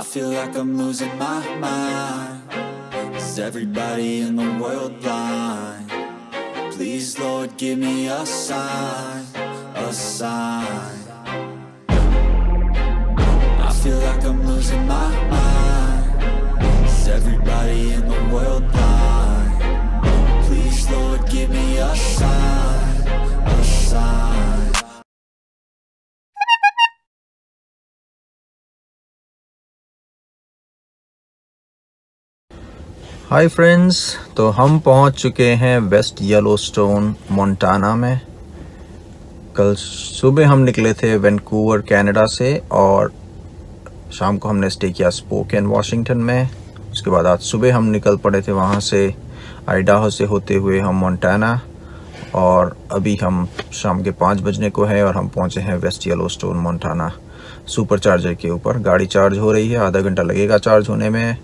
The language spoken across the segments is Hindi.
I feel like I'm losing my mind. Is everybody in the world blind? Please, Lord, give me a sign, a sign. I feel like I'm losing my mind. Is everybody in the world blind? Please, Lord, give me a sign, a sign. Hi friends, तो हम पहुंच चुके हैं वेस्ट येलोस्टोन मोंटाना में। कल सुबह हम निकले थे वैंकूवर कनाडा से और शाम को हमने स्टे किया स्पोकेन वाशिंगटन में। उसके बाद आज सुबह हम निकल पड़े थे वहां से आइडाहो से होते हुए हम मोंटाना, और अभी हम शाम के 5 बजने को है और हम पहुंचे हैं West Yellowstone Montana supercharger के ऊपर। गाड़ी चार्ज हो रही है, आधा घंटा लगेगा चार्ज होने में।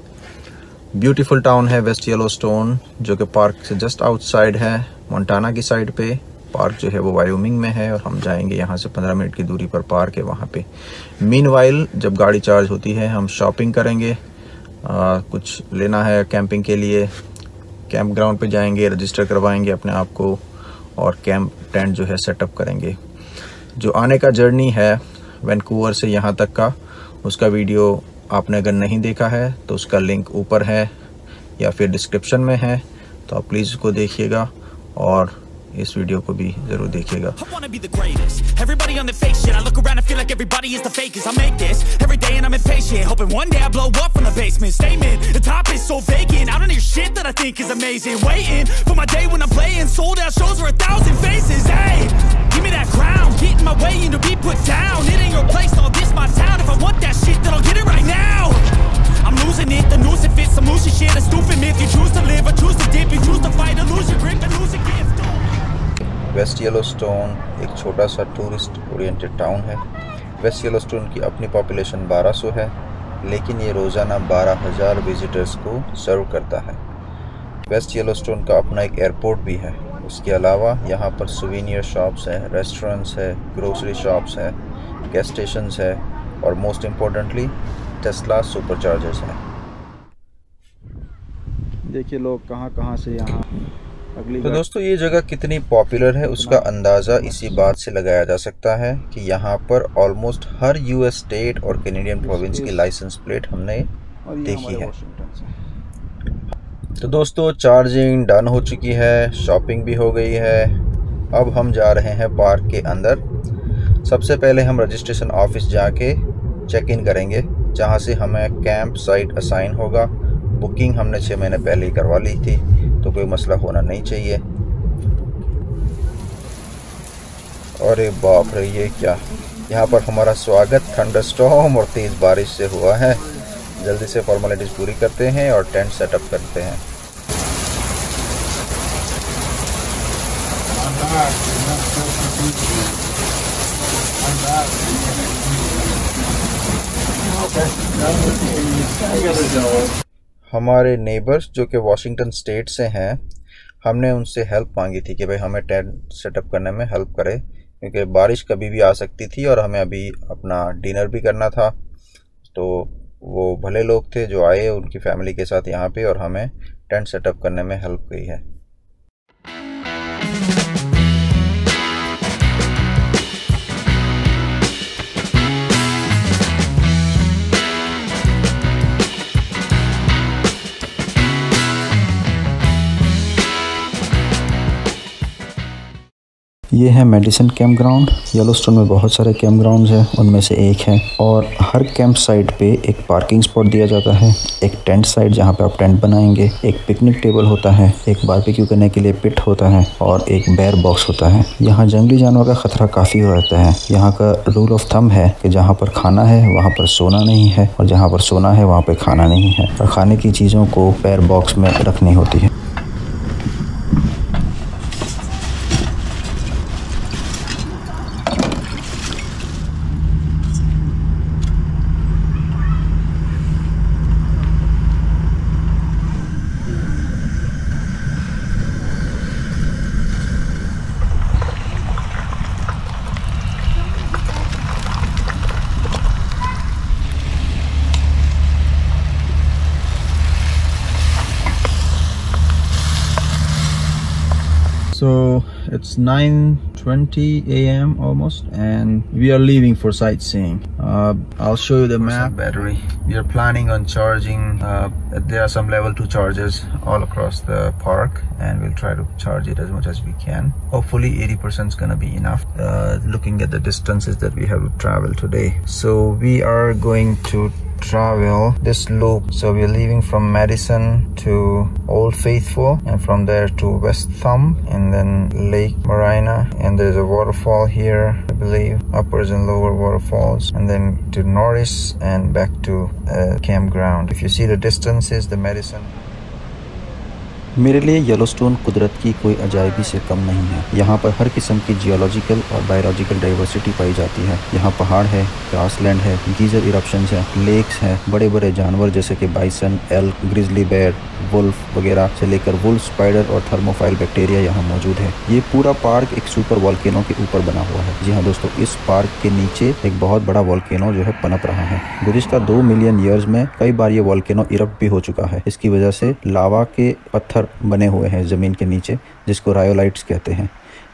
ब्यूटीफुल टाउन है वेस्ट येलोस्टोन, जो कि पार्क से जस्ट आउटसाइड है मोंटाना की साइड पे। पार्क जो है वो वायोमिंग में है और हम जाएंगे यहाँ से 15 मिनट की दूरी पर पार्क है वहाँ पे। मीनवाइल जब गाड़ी चार्ज होती है हम शॉपिंग करेंगे, कुछ लेना है कैंपिंग के लिए। कैंप ग्राउंड पे जाएंगे, रजिस्टर करवाएंगे अपने आप को और कैंप टेंट जो है सेटअप करेंगे। जो आने का जर्नी है वैंकूवर से यहाँ तक का, उसका वीडियो आपने अगर नहीं देखा है तो उसका लिंक ऊपर है या फिर डिस्क्रिप्शन में है, तो आप प्लीज़ उसको देखिएगा और इस वीडियो को भी जरूर देखिएगा। Give me that crown, get in my way and to be put down. It ain't your place, no, this my town. If I want that shit, then I'll get it right now. I'm losing it, the noose it fits, some loose shit, a stupid myth. You choose to live or choose to dip, you choose to fight or lose your grip and lose a gift. West Yellowstone एक छोटा सा टूरिस्ट ओरिएंटेड टाउन है। वेस्ट येलोस्टोन की अपनी पॉपुलेशन 1200 है, लेकिन ये रोज़ाना 12,000 विजिटर्स को सर्व करता है। वेस्ट येलोस्टोन का अपना एक एयरपोर्ट भी है। उसके अलावा यहाँ पर सुवेनियर शॉप्स हैं, रेस्टोरेंट्स है, ग्रोसरी शॉप्स है, गैस स्टेशंस है और most importantly Tesla super chargers हैं। देखिए लोग कहाँ कहाँ से यहाँ अगली। तो दोस्तों ये जगह कितनी पॉपुलर है उसका अंदाज़ा इसी बात से लगाया जा सकता है कि यहाँ पर ऑलमोस्ट हर यूएस स्टेट और कैनेडियन प्रोविंस की लाइसेंस प्लेट हमने देखी है। तो दोस्तों चार्जिंग डन हो चुकी है, शॉपिंग भी हो गई है। अब हम जा रहे हैं पार्क के अंदर। सबसे पहले हम रजिस्ट्रेशन ऑफिस जाके चेक इन करेंगे, जहां से हमें कैंप साइट असाइन होगा। बुकिंग हमने 6 महीने पहले ही करवा ली थी, तो कोई मसला होना नहीं चाहिए। अरे बाप रे, ये क्या! यहाँ पर हमारा स्वागत थंडरस्टॉर्म और तेज़ बारिश से हुआ है। जल्दी से फॉर्मेलिटीज़ पूरी करते हैं और टेंट सेटअप करते हैं। हमारे नेबर्स जो कि वाशिंगटन स्टेट से हैं, हमने उनसे हेल्प मांगी थी कि भाई हमें टेंट सेटअप करने में हेल्प करें, क्योंकि बारिश कभी भी आ सकती थी और हमें अभी अपना डिनर भी करना था। तो वो भले लोग थे जो आए उनकी फैमिली के साथ यहाँ पे और हमें टेंट सेटअप करने में हेल्प की है। ये है मेडिसन कैंप ग्राउंड। येलोस्टोन में बहुत सारे कैंप ग्राउंड्स हैं, उनमें से एक है। और हर कैंप साइट पे एक पार्किंग स्पॉट दिया जाता है, एक टेंट साइट जहाँ पे आप टेंट बनाएंगे, एक पिकनिक टेबल होता है, एक बारबेक्यू करने के लिए पिट होता है और एक बेयर बॉक्स होता है। यहाँ जंगली जानवर का खतरा काफ़ी रहता है। यहाँ का रूल ऑफ थंब है कि जहाँ पर खाना है वहाँ पर सोना नहीं है और जहाँ पर सोना है वहाँ पर खाना नहीं है, और खाने की चीज़ों को बेयर बॉक्स में रखनी होती है। So it's 9:20 a.m. almost, and we are leaving for sightseeing. I'll show you the map. Battery. We are planning on charging. There are some level 2 chargers all across the park, and we'll try to charge it as much as we can. Hopefully 80% is gonna be enough, looking at the distances that we have to travel today. So we are going to travel this loop. So we are leaving from Madison to Old Faithful, and from there to West Thumb, and then Lake Marina, and there's a waterfall here, I believe, uppers and lower waterfalls, and then to Norris and back to campground. If you see the distances, the Madison. मेरे लिए येलोस्टोन कुदरत की कोई अजायबी से कम नहीं है। यहाँ पर हर किस्म की जियोलॉजिकल और बायोलॉजिकल डाइवर्सिटी पाई जाती है। यहाँ पहाड़ है, ग्रासलैंड है, गीजर इरप्शंस है, लेक्स हैं, बड़े बड़े जानवर जैसे कि bison, elk, grizzly bear, wolf वगैरह से लेकर वुल्फ, स्पाइडर और थर्मोफाइल बैक्टीरिया यहाँ मौजूद है। ये पूरा पार्क एक सुपर वॉल्केनो के ऊपर बना हुआ है। जी हाँ दोस्तों, इस पार्क के नीचे एक बहुत बड़ा वॉल्केनो जो है पनप रहा है। गुज़िश्ता 2 मिलियन ईयर्स में कई बार ये वॉल्केनो इरप्ट भी हो चुका है। इसकी वजह से लावा के पत्थर बने हुए हैं ज़मीन के नीचे, जिसको रायोलाइट्स कहते हैं।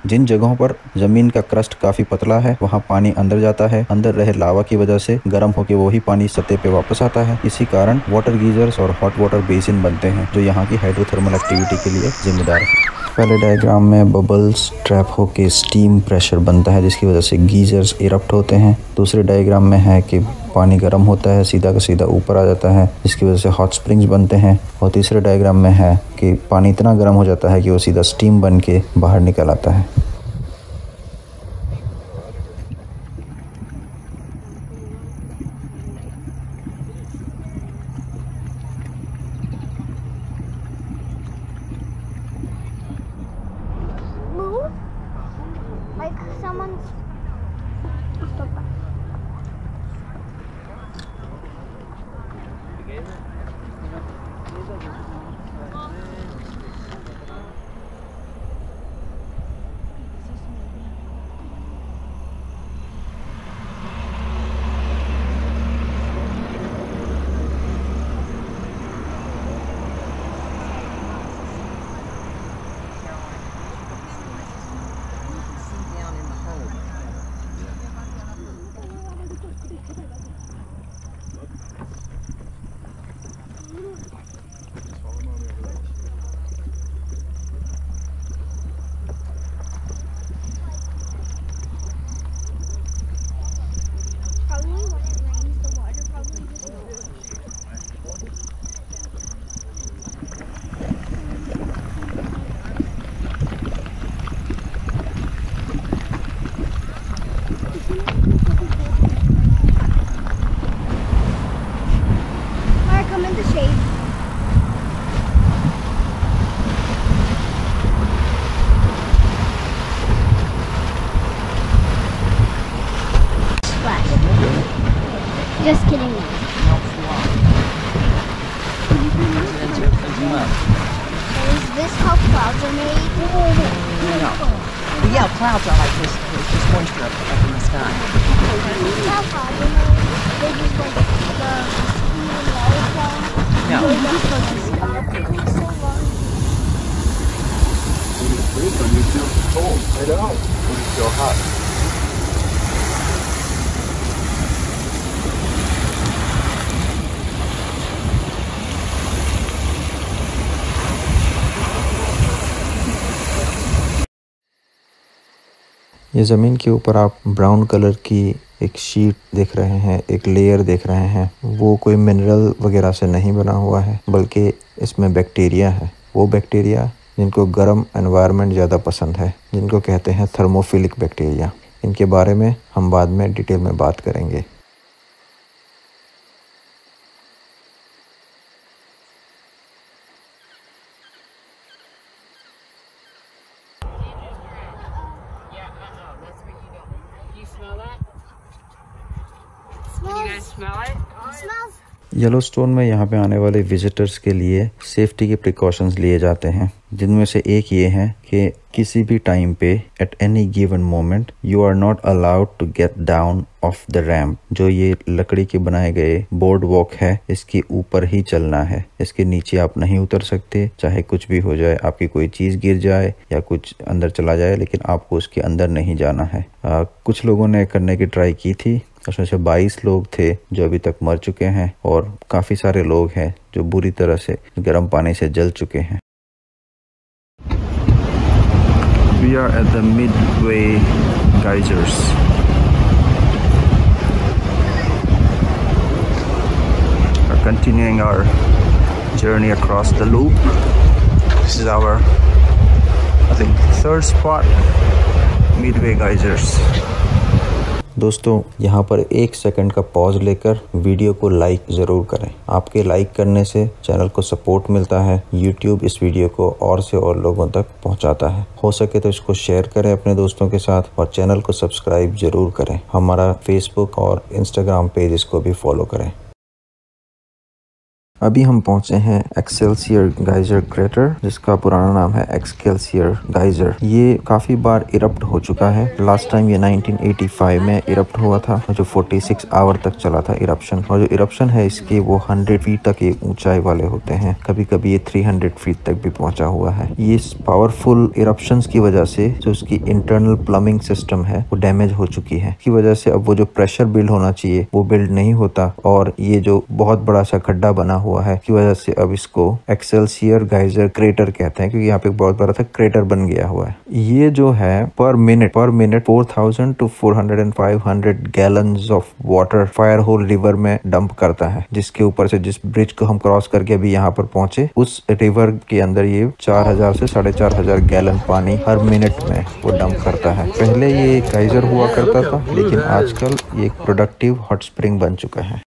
जिन जगहों पर ज़मीन का क्रस्ट काफ़ी पतला है, वहाँ पानी अंदर जाता है। अंदर रहे लावा की वजह से गर्म होकर वही पानी सतह पे वापस आता है। इसी कारण वाटर गीजर्स और हॉट वाटर बेसिन बनते हैं, जो यहाँ की हाइड्रोथर्मल एक्टिविटी के लिए जिम्मेदार है। पहले डायग्राम में बबल्स ट्रैप होकर स्टीम प्रेशर बनता है, जिसकी वजह से गीजर्स इरप्ट होते हैं। दूसरे डायग्राम में है कि पानी गर्म होता है, सीधा का सीधा ऊपर आ जाता है, जिसकी वजह से हॉट स्प्रिंग्स बनते हैं। और तीसरे डायग्राम में है कि पानी इतना गर्म हो जाता है कि वो सीधा स्टीम बन के बाहर निकल आता है। Just kidding. Is this how clouds are made? No. But yeah, clouds are like this. There's just moisture up in the sky. How clouds are made? They just like the steam and water fall. No. They're just supposed to see. So long. When you breathe them, you feel cold. I know. When you feel hot. ये ज़मीन के ऊपर आप ब्राउन कलर की एक शीट देख रहे हैं, एक लेयर देख रहे हैं। वो कोई मिनरल वगैरह से नहीं बना हुआ है, बल्कि इसमें बैक्टीरिया है। वो बैक्टीरिया जिनको गर्म एनवायरनमेंट ज़्यादा पसंद है, जिनको कहते हैं थर्मोफिलिक बैक्टीरिया। इनके बारे में हम बाद में डिटेल में बात करेंगे। येलोस्टोन में यहाँ पे आने वाले विजिटर्स के लिए सेफ्टी के प्रिकॉशंस लिए जाते हैं, जिनमें से एक ये है कि किसी भी टाइम पे at any given moment you are not allowed to get down off the ramp. जो ये लकड़ी के बनाए गए बोर्ड वॉक है, इसके ऊपर ही चलना है, इसके नीचे आप नहीं उतर सकते। चाहे कुछ भी हो जाए, आपकी कोई चीज गिर जाए या कुछ अंदर चला जाए, लेकिन आपको उसके अंदर नहीं जाना है। कुछ लोगों ने करने की ट्राई की थी, उसमें से 22 लोग थे जो अभी तक मर चुके हैं और काफी सारे लोग हैं जो बुरी तरह से गर्म पानी से जल चुके हैं। We are at the Midway Geysers. We're continuing our journey across the loop. This is our, I think, third spot, Midway Geysers. दोस्तों, यहाँ पर 1 सेकंड का पॉज लेकर वीडियो को लाइक ज़रूर करें। आपके लाइक करने से चैनल को सपोर्ट मिलता है। यूट्यूब इस वीडियो को और से और लोगों तक पहुँचाता है। हो सके तो इसको शेयर करें अपने दोस्तों के साथ और चैनल को सब्सक्राइब ज़रूर करें। हमारा फेसबुक और इंस्टाग्राम पेज को भी फॉलो करें। अभी हम पहुंचे हैं एक्सेलसियर गाइजर क्रेटर, जिसका पुराना नाम है एक्सेलसियर गाइजर। ये काफ़ी बार इरप्ट हो चुका है। लास्ट टाइम ये 1985 में इरप्ट हुआ था, जो 46 आवर तक चला था इरप्शन। और जो इरप्शन है इसके वो 100 फीट तक ये ऊंचाई वाले होते हैं। कभी कभी ये 300 फीट तक भी पहुंचा हुआ है। ये पावरफुल इरप्शंस की वजह से जो उसकी इंटरनल प्लम्बिंग सिस्टम है वो डैमेज हो चुकी है। इसकी वजह से अब वो जो प्रेशर बिल्ड होना चाहिए वो बिल्ड नहीं होता, और ये जो बहुत बड़ा सा खड्डा बना हुआ है की वजह से अब इसको एक्सेलसियर गाइजर क्रेटर कहते हैं, क्योंकि यहाँ पे बहुत बड़ा सा क्रेटर बन गया हुआ है। ये जो है पर minute 4000 to 400 and 500 gallons of water Firehole River में डंप करता है, जिसके ऊपर से जिस ब्रिज को हम क्रॉस करके अभी यहाँ पर पहुंचे, उस रिवर के अंदर ये 4000 से 4500 गैलन पानी हर मिनट में वो डंप करता है। पहले ये गाइजर हुआ करता था, लेकिन आजकल ये एक प्रोडक्टिव हॉट स्प्रिंग बन चुका है।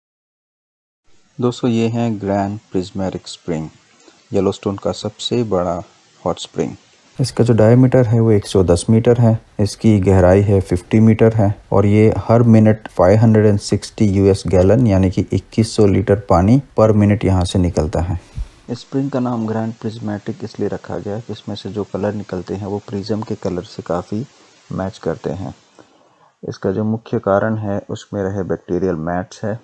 दोस्तों, ये है ग्रैंड प्रिज्मेटिक स्प्रिंग, येलोस्टोन का सबसे बड़ा हॉट स्प्रिंग। इसका जो डायमीटर है वो 110 मीटर है, इसकी गहराई है 50 मीटर है, और ये हर मिनट 560 यूएस गैलन यानी कि 2100 लीटर पानी पर मिनट यहाँ से निकलता है। इस स्प्रिंग का नाम ग्रैंड प्रिज्मेटिक इसलिए रखा गया कि इसमें से जो कलर निकलते हैं वो प्रिज्म के कलर से काफ़ी मैच करते हैं। इसका जो मुख्य कारण है उसमें रहे बैक्टीरियल मैट्स है।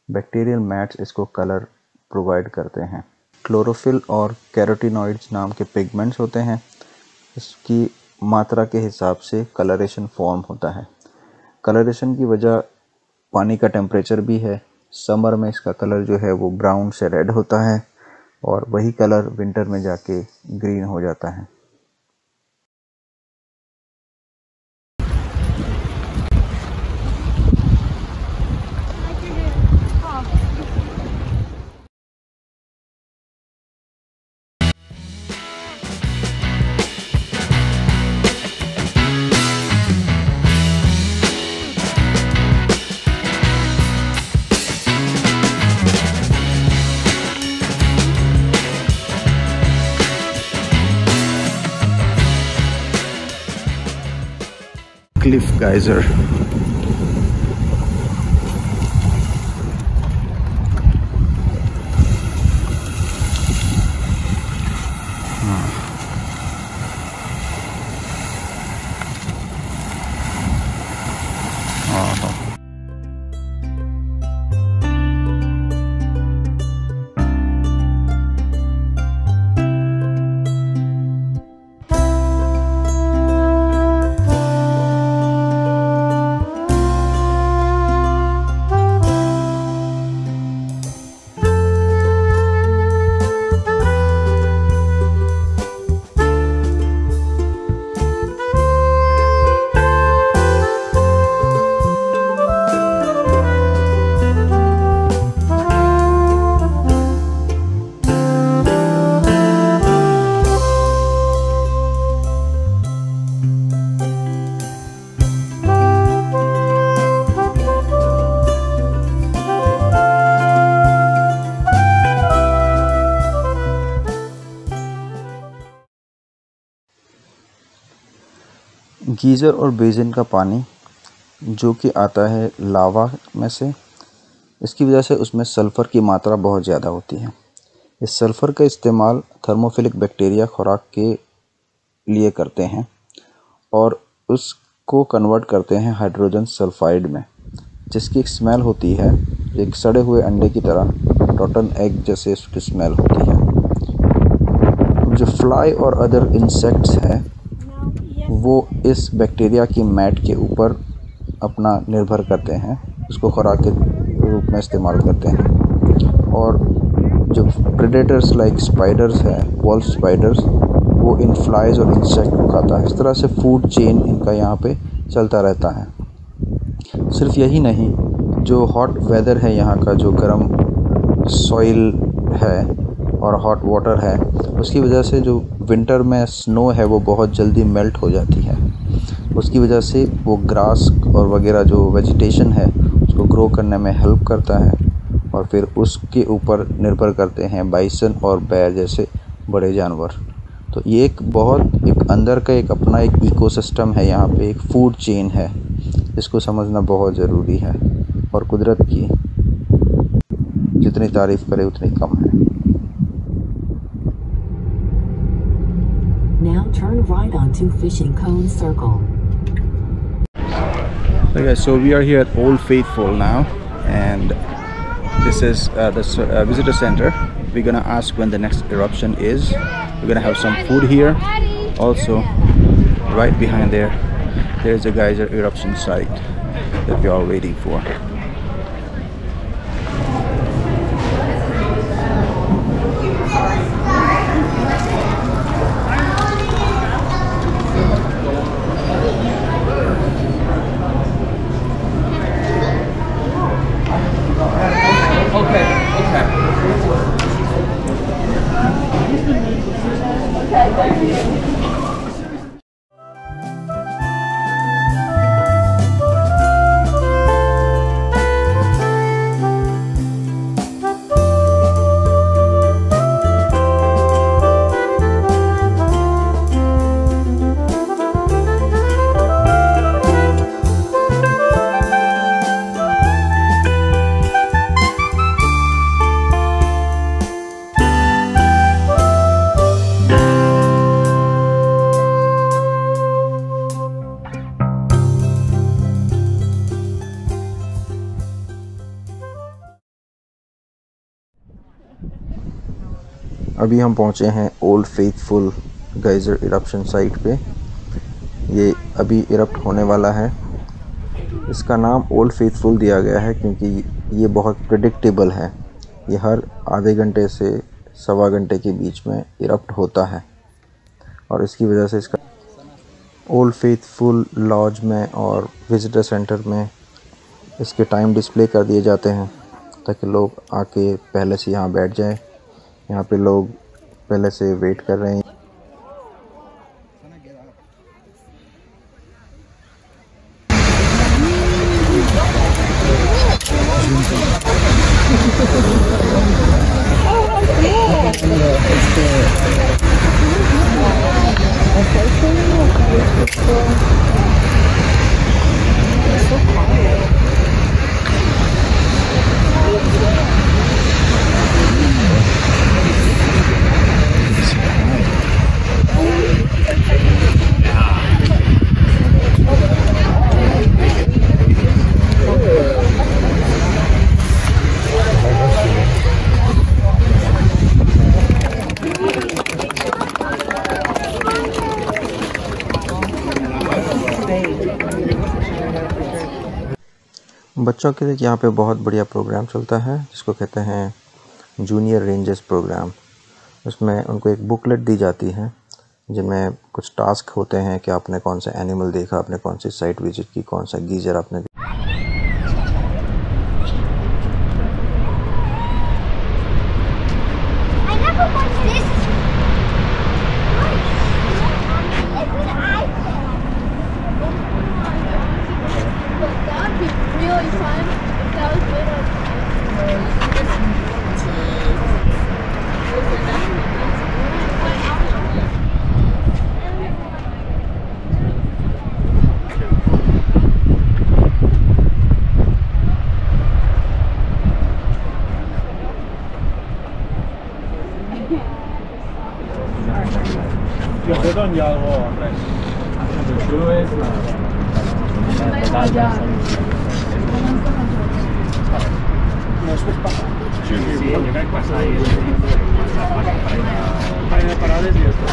बैक्टीरियल मैट्स इसको कलर प्रोवाइड करते हैं। क्लोरोफिल और कैरोटीनॉइड्स नाम के पिगमेंट्स होते हैं। इसकी मात्रा के हिसाब से कलरेशन फॉर्म होता है। कलरेशन की वजह पानी का टेम्परेचर भी है। समर में इसका कलर जो है वो ब्राउन से रेड होता है, और वही कलर विंटर में जाके ग्रीन हो जाता है। Cliff geyser. गीज़र और बेसिन का पानी जो कि आता है लावा में से, इसकी वजह से उसमें सल्फ़र की मात्रा बहुत ज़्यादा होती है। इस सल्फ़र का इस्तेमाल थर्मोफिलिक बैक्टीरिया खुराक के लिए करते हैं और उसको कन्वर्ट करते हैं हाइड्रोजन सल्फाइड में, जिसकी एक स्मेल होती है एक सड़े हुए अंडे की तरह, रोटन एग जैसे उसकी स्मेल होती है। जो फ्लाई और अदर इंसेक्ट्स हैं वो इस बैक्टीरिया की मैट के ऊपर अपना निर्भर करते हैं, उसको खुराक के रूप में इस्तेमाल करते हैं। और जो प्रेडेटर्स लाइक स्पाइडर्स हैं, वॉल्फ स्पाइडर्स, वो इन फ्लाइज और इंसेक्ट को खाता है। इस तरह से फूड चेन इनका यहाँ पे चलता रहता है। सिर्फ यही नहीं, जो हॉट वेदर है यहाँ का, जो गर्म सॉइल है और हॉट वाटर है, उसकी वजह से जो विंटर में स्नो है वो बहुत जल्दी मेल्ट हो जाती है। उसकी वजह से वो ग्रास और वगैरह जो वेजिटेशन है उसको ग्रो करने में हेल्प करता है और फिर उसके ऊपर निर्भर करते हैं बाइसन और बेयर जैसे बड़े जानवर। तो ये एक अंदर का एक अपना एक इकोसिस्टम है, यहाँ पे एक फूड चेन है, इसको समझना बहुत ज़रूरी है। और कुदरत की जितनी तारीफ़ करे उतनी कम है। Now turn right onto Fishing Cone Circle. Okay, so we are here at Old Faithful now, and this is the visitor center. We're gonna ask when the next eruption is. We're gonna have some food here. Also, right behind there's a geyser eruption site that we are waiting for. अभी हम पहुंचे हैं ओल्ड फेथफुल गैजर इरप्शन साइट पे। ये अभी इरप्ट होने वाला है। इसका नाम ओल्ड फेथफुल दिया गया है क्योंकि ये बहुत प्रेडिक्टेबल है। ये हर आधे घंटे से सवा घंटे के बीच में इरप्ट होता है और इसकी वजह से इसका ओल्ड फेथफुल लॉज में और विजिटर सेंटर में इसके टाइम डिस्प्ले कर दिए जाते हैं ताकि लोग आके पहले से यहाँ बैठ जाएं। यहाँ पे लोग पहले से वेट कर रहे हैं। बच्चों के लिए यहाँ पे बहुत बढ़िया प्रोग्राम चलता है जिसको कहते हैं जूनियर रेंजर्स प्रोग्राम। उसमें उनको एक बुकलेट दी जाती है जिनमें कुछ टास्क होते हैं कि आपने कौन सा एनिमल देखा, आपने कौन सी साइट विजिट की, कौन सा गीजर आपने देखा। cambiado atrás. Chulo es Sí, yo crec que passa ahí. Para parades i esto.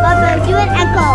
Papa, do an echo.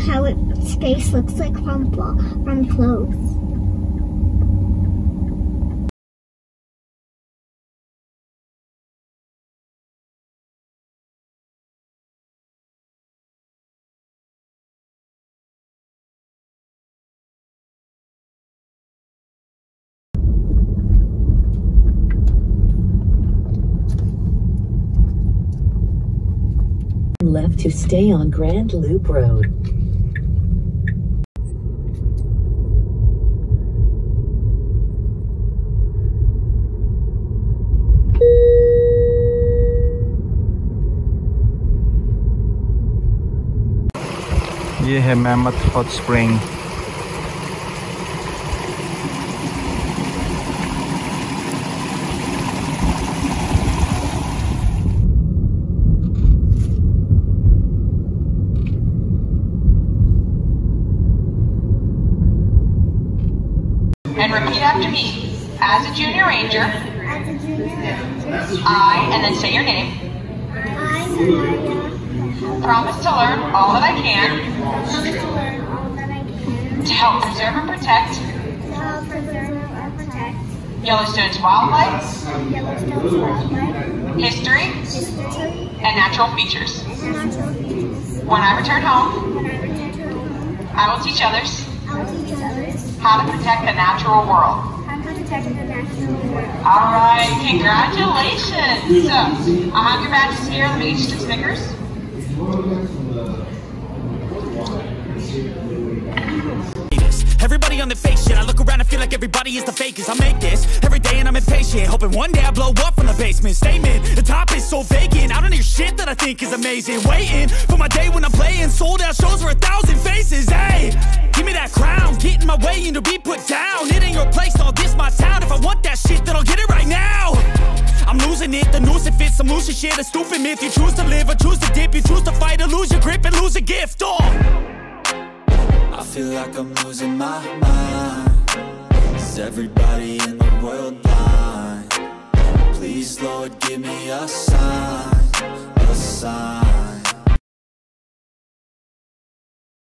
How space looks like from clothes. Left to stay on Grand Loop Road. ये है mammoth hot spring. And repeat after me. As a junior ranger, I, and then say your name, promise to learn all that I can to help preserve and protect Yellowstone's wildlife, history, and natural features. When I return home, I will teach others how to protect the natural world. All right, congratulations. So, I'll have your badges here. Let me get you some stickers. Everybody on the fake shit. I look around and feel like everybody is the fakest. I make this every day and I'm impatient, hoping one day I blow up from the basement. Statement, the top is so vacant. I don't hear shit that I think is amazing. Waiting for my day when I'm playing sold out shows for 1,000 faces. Hey, give me that crown, get in my way and to be put down. It ain't your place, all this my town. If I want that shit, then I'll get it right now. I'm losing it, the noose it fits, some loose shit, a stupid myth. You choose to live or choose to dip, you choose to fight or lose your grip and lose a gift. I feel like I'm losing my mind. Is everybody in the world blind? Please, Lord, give me a sign, a sign.